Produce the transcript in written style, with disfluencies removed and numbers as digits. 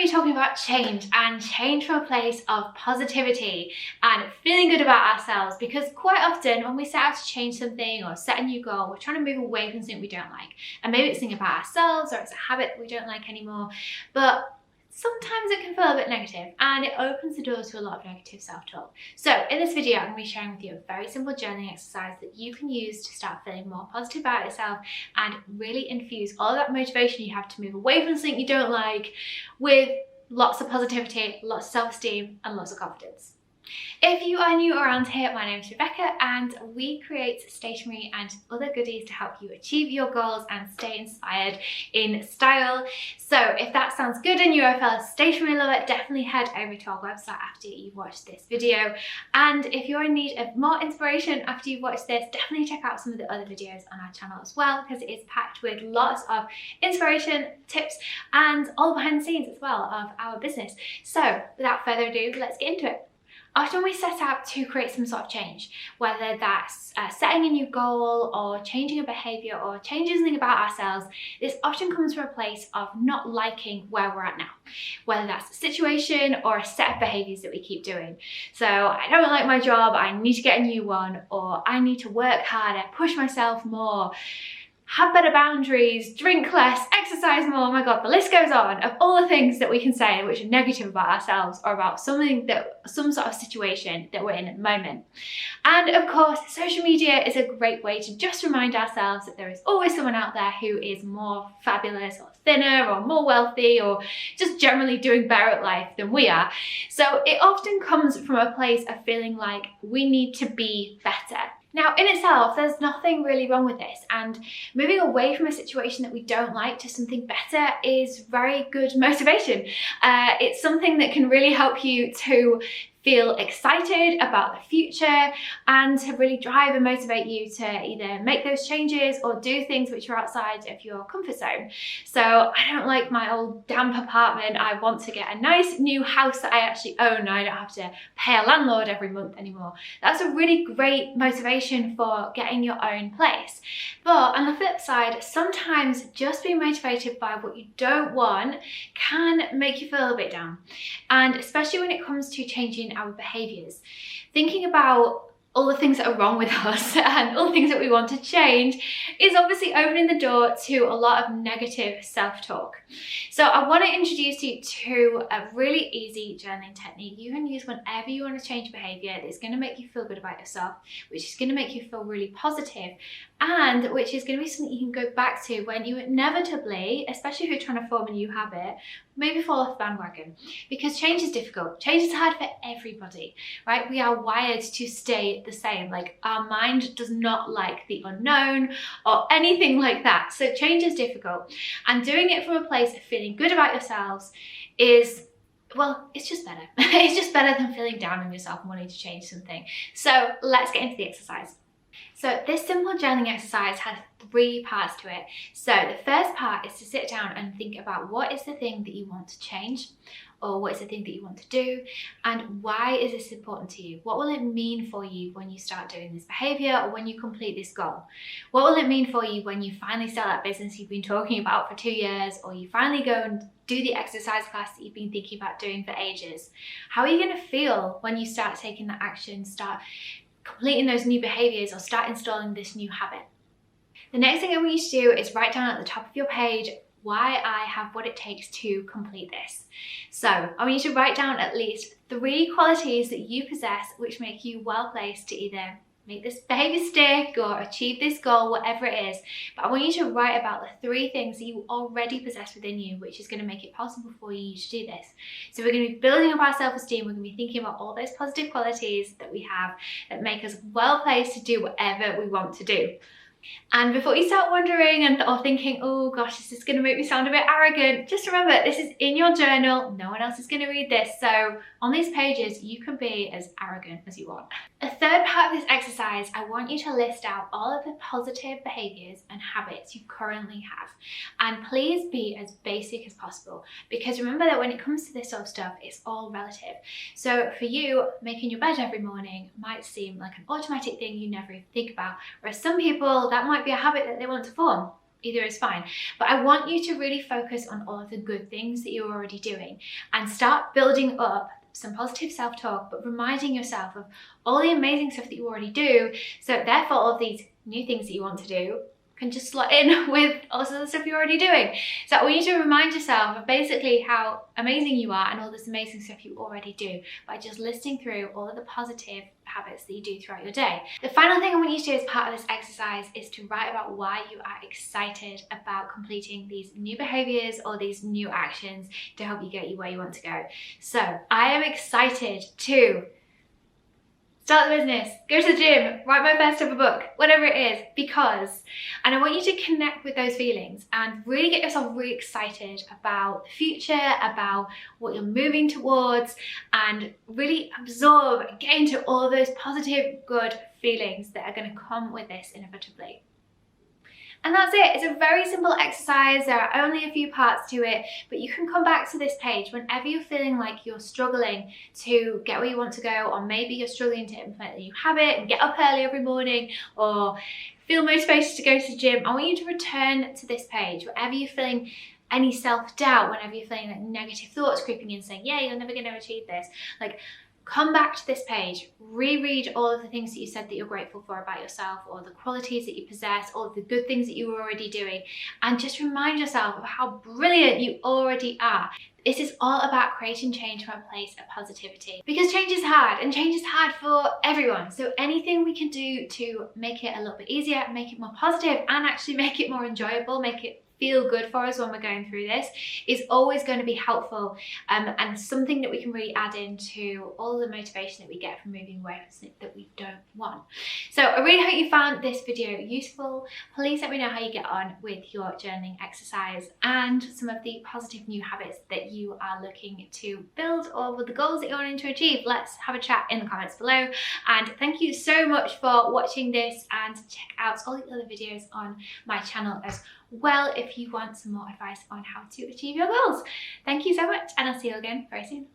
be talking about change, and change from a place of positivity and feeling good about ourselves, because quite often when we set out to change something or set a new goal, we're trying to move away from something we don't like. And maybe it's something about ourselves or it's a habit that we don't like anymore, but sometimes it can feel a bit negative and it opens the door to a lot of negative self-talk. So in this video, I'm going to be sharing with you a very simple journaling exercise that you can use to start feeling more positive about yourself and really infuse all of that motivation you have to move away from something you don't like with lots of positivity, lots of self-esteem and lots of confidence. If you are new around here, my name is Rebecca and we create stationery and other goodies to help you achieve your goals and stay inspired in style. So if that sounds good and you're a fellow stationery lover, definitely head over to our website after you've watched this video. And if you're in need of more inspiration after you've watched this, definitely check out some of the other videos on our channel as well, because it is packed with lots of inspiration, tips and all behind the scenes as well of our business. So without further ado, let's get into it. Often we set out to create some sort of change, whether that's setting a new goal or changing a behaviour or changing something about ourselves. This often comes from a place of not liking where we're at now, whether that's a situation or a set of behaviours that we keep doing. So I don't like my job, I need to get a new one, or I need to work harder, push myself more, have better boundaries, drink less, exercise more. Oh my God, the list goes on of all the things that we can say which are negative about ourselves or about something that, some sort of situation that we're in at the moment. And of course, social media is a great way to just remind ourselves that there is always someone out there who is more fabulous or thinner or more wealthy or just generally doing better at life than we are. So it often comes from a place of feeling like we need to be better. Now, in itself, there's nothing really wrong with this, and moving away from a situation that we don't like to something better is very good motivation. It's something that can really help you to feel excited about the future and to really drive and motivate you to either make those changes or do things which are outside of your comfort zone. So I don't like my old damp apartment. I want to get a nice new house that I actually own and I don't have to pay a landlord every month anymore. That's a really great motivation for getting your own place. But on the flip side, sometimes just being motivated by what you don't want can make you feel a bit down. And especially when it comes to changing our behaviours. Thinking about all the things that are wrong with us and all the things that we want to change is obviously opening the door to a lot of negative self-talk. So I want to introduce you to a really easy journaling technique you can use whenever you want to change behaviour that's going to make you feel good about yourself, which is going to make you feel really positive, and which is going to be something you can go back to when you inevitably, especially if you're trying to form a new habit, maybe fall off the bandwagon. Because change is difficult. Change is hard for everybody, right? We are wired to stay the same. Like, our mind does not like the unknown or anything like that. So change is difficult. And doing it from a place of feeling good about yourselves is, well, it's just better. It's just better than feeling down on yourself and wanting to change something. So let's get into the exercise. So this simple journaling exercise has 3 parts to it. So the first part is to sit down and think about what is the thing that you want to change, or what is the thing that you want to do, and why is this important to you? What will it mean for you when you start doing this behaviour or when you complete this goal? What will it mean for you when you finally start that business you've been talking about for 2 years, or you finally go and do the exercise class that you've been thinking about doing for ages? How are you going to feel when you start taking that action, start completing those new behaviours, or start installing this new habit? The next thing I want you to do is write down at the top of your page why I have what it takes to complete this. So I want you to write down at least 3 qualities that you possess which make you well placed to either make this behaviour stick or achieve this goal, whatever it is. But I want you to write about the 3 things that you already possess within you, which is going to make it possible for you to do this. So we're going to be building up our self-esteem. We're going to be thinking about all those positive qualities that we have that make us well placed to do whatever we want to do. And before you start wondering or thinking, oh gosh, this is going to make me sound a bit arrogant, just remember, this is in your journal. No one else is going to read this. So on these pages, you can be as arrogant as you want. The third part of this exercise, I want you to list out all of the positive behaviours and habits you currently have. And please be as basic as possible, because remember that when it comes to this sort of stuff, it's all relative. So for you, making your bed every morning might seem like an automatic thing you never even think about, whereas some people, that might be a habit that they want to form. either is fine. But I want you to really focus on all of the good things that you're already doing and start building up some positive self-talk, but reminding yourself of all the amazing stuff that you already do, so therefore all of these new things that you want to do can just slot in with also the stuff you're already doing. So I want you to remind yourself of basically how amazing you are and all this amazing stuff you already do by just listing through all of the positive habits that you do throughout your day. The final thing I want you to do as part of this exercise is to write about why you are excited about completing these new behaviors or these new actions to help you get you where you want to go. So I am excited to start the business, go to the gym, write my first ever book, whatever it is, because, and I want you to connect with those feelings and really get yourself really excited about the future, about what you're moving towards, and really absorb, get into all those positive, good feelings that are going to come with this inevitably. And that's it. It's a very simple exercise. There are only a few parts to it, but you can come back to this page whenever you're feeling like you're struggling to get where you want to go, or maybe you're struggling to implement a new habit and get up early every morning, or feel motivated to go to the gym. I want you to return to this page whenever you're feeling any self-doubt, whenever you're feeling like negative thoughts creeping in saying, yeah, you're never going to achieve this. Like, come back to this page, reread all of the things that you said that you're grateful for about yourself, or the qualities that you possess, all of the good things that you were already doing, and just remind yourself of how brilliant you already are. This is all about creating change from a place of positivity, because change is hard, and change is hard for everyone. So anything we can do to make it a little bit easier, make it more positive, and actually make it more enjoyable, make it feel good for us when we're going through this, is always going to be helpful, and something that we can really add into all the motivation that we get from moving away from something that we don't want. So I really hope you found this video useful. Please let me know how you get on with your journaling exercise and some of the positive new habits that you are looking to build, or with the goals that you're wanting to achieve. Let's have a chat in the comments below, and thank you so much for watching this, and check out all the other videos on my channel as well if you want some more advice on how to achieve your goals. Thank you so much, and I'll see you again very soon.